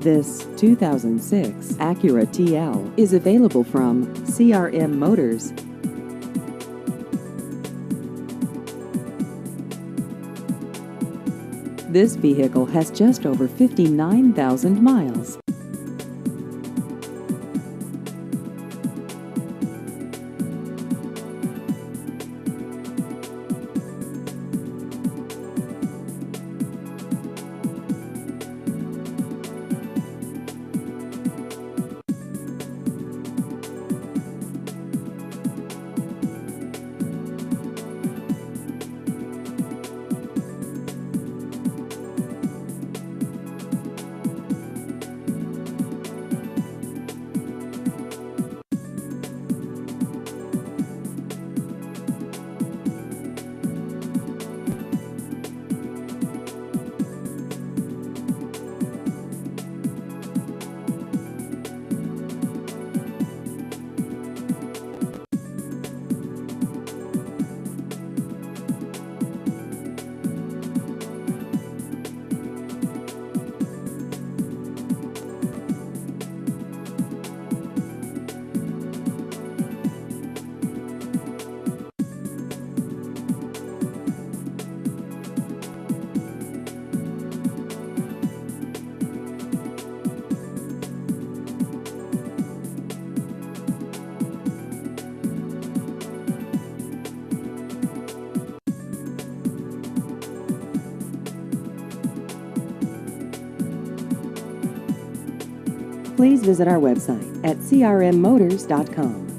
This 2006 Acura TL is available from CRM Motors. This vehicle has just over 59,000 miles. Please visit our website at crmmotors.com.